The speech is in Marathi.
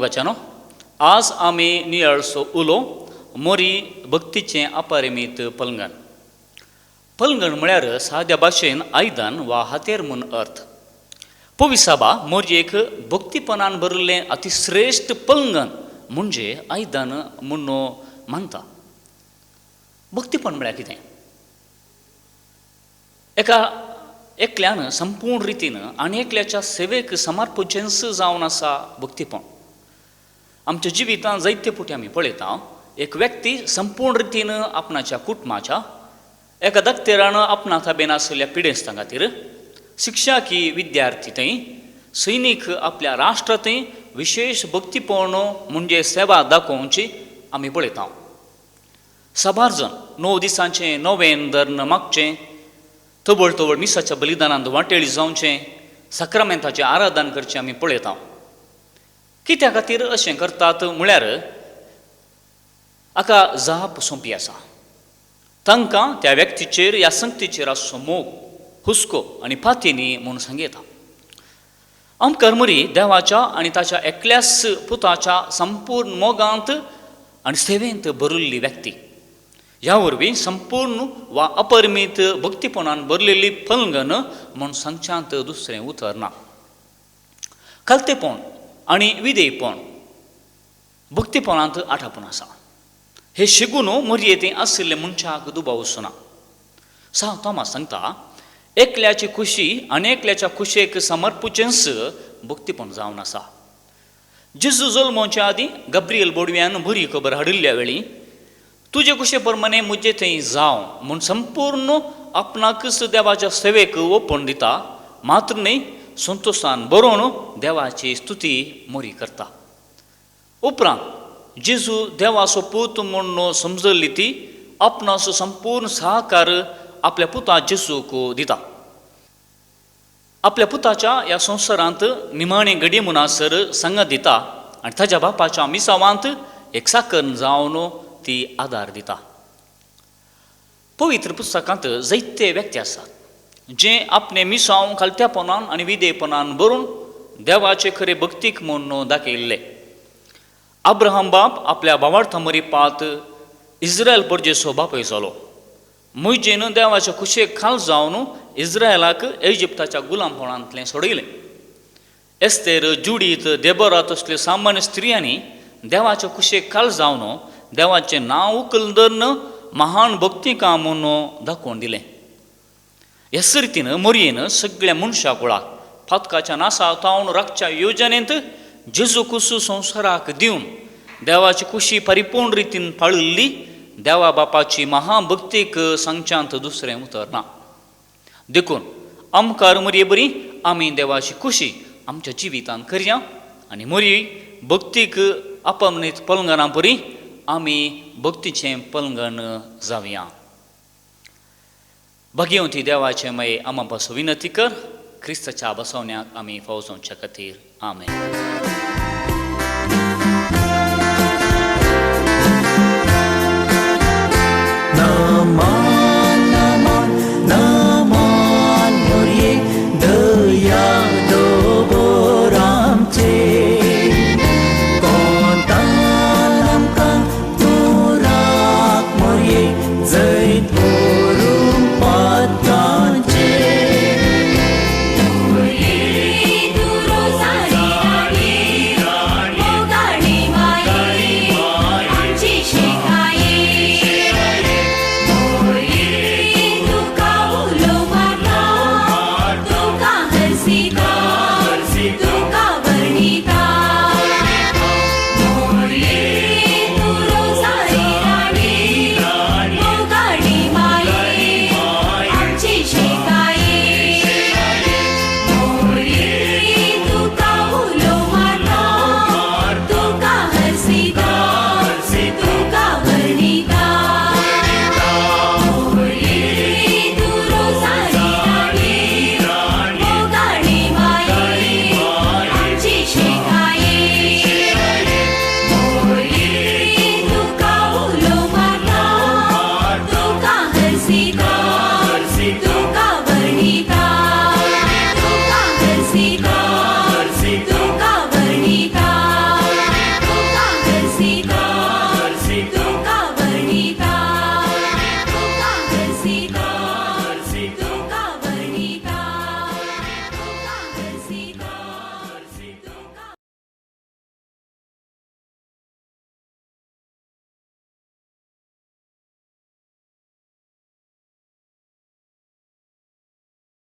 मोगाच्यानो आज आमी नियाळसो उलो मोरी भक्तीचें अपरिमीत पलंगण. पलंगण म्हळ्यार साद्या भाशेन आयदन वा हातेर म्हूण अर्थ. पोविसाबा मोरये एक भक्तीपणान भरिल्लें अतिश्रेश्ठ पलंगण म्हणजे आयदन म्हूण मानता. भक्तीपण म्हळ्यार कितें? एका एकल्यान संपूर्ण रितीन आनी एकल्याच्या सेवेक समर्पजेंस जावन आसा भक्तीपण. आमच्या जिवितांत जायते फावटी आमी पळयता एक व्यक्ती संपूर्ण रितीन आपणाच्या कुटुंबाच्या एका दत्तेरान आपणा ताब्यान आशिल्ल्या पिडेस्तां खातीर शिक्षकी विद्यार्थी थंय सैनीक आपल्या राष्ट्र थंय विशेष भक्तीपण म्हणजे सेवा दाखोवची आमी पळयता. साबार जण 9 दिसांचें नोवेन धर्न मागचें, तबळ तबळ मिसाच्या बलिदानांत वांटेळी जावचें, सक्रामेंताचें आराधन करचें आमी पळयता. कित्या खातीर अशें करतात म्हळ्यार हाका जाप सोंपी आसा. तांकां त्या व्यक्तीचेर ह्या संगतीचेर आसचो मोग, हुस्को आनी फातीनी म्हूण सांगयता. आमकां मरी देवाच्या आनी ताच्या एकल्याच पुताच्या संपूर्ण मोगांत आनी सेवेंत भरिल्ली व्यक्ती. ह्या वरवीं संपूर्ण वा अपरिमीत भक्तीपणान भरलेली पलंगण म्हूण सांगच्यांत दुसरें उतर ना. खालतेपण आनी विधेयपण भक्तीपणांत आठापण आसा. हे शिगून मर्यादेंत आशिल्ले मनशाक दुबाव वचना. सांत तोमास सांगता एकल्याची खुशी आनी एकल्याच्या खुशेक समर्पुचेंच भक्तीपण जावन आसा. जेजू जल्मोवच्या आदीं गब्रियल बोडव्यान बरी खबर हाडिल्ल्या वेळी तुजे कुशे प्रमाणे म्हजे थंय जाव म्हूण संपूर्ण आपणाकच देवाच्या सेवेक ओपण दिता, मात्र न्ही संतोशान बरोवन देवाची स्तुती मोरी करता. उपरांत जेजू देवाचो पूत म्हूण समजली ती आपणाचो संपूर्ण सहकार आपल्या पुता जेजूक दिता. आपल्या पुताच्या ह्या संवसारांत निमाणे घडये म्हणसर संगत दिता आनी ताच्या बापाच्या मिसावांत एक साकर जावन ती आदार दिता. पवित्र पुस्तकांत जायते व्यक्ती आसात जे आपणे मिसांव खालत्यापणान आनी विधेयपणान भरून देवाचे खरे भक्तीक म्हूण दाखयल्ले. अब्राहम बाप आपल्या भावार्था मरी पात इस्रायल परजेचो बापूय जालो. मोइजेन देवाच्या खुशेक खाल जावन इस्रायलाक इजिप्ताच्या गुलामपणांतलें सोडयलें. एस्तेर, जुडीत, देबोरा तसल्यो सामान्य स्त्रियांनी देवाच्या खुशेक खाल जावन देवाचें नांव उखलदन महान भक्तिका म्हूण दाखोवन दिलें. ह्याच रितीन मोरयेन सगळ्या मनशा कुळाक फातकाच्या नासावतावन राखच्या योजनेंत जेजू कुसू संवसाराक दिवन देवाची खुशी परिपूर्ण रितीन पाळिल्ली देवा बापाची महाभक्तीक सांगच्यांत दुसरें उतर ना. देखून आमकां मोरये बरी आमी देवाची खुशी आमच्या जिवितांत करया आनी मोरी भक्तीक अपरिमीत पलंगणा बरी आमी भक्तीचें पलंगण जावया. भगवंती देवाचे मये आमा पासून विनंती कर, क्रिस्ताच्या बसवण्याक आमी फावोवच्या खातीर. आमेन.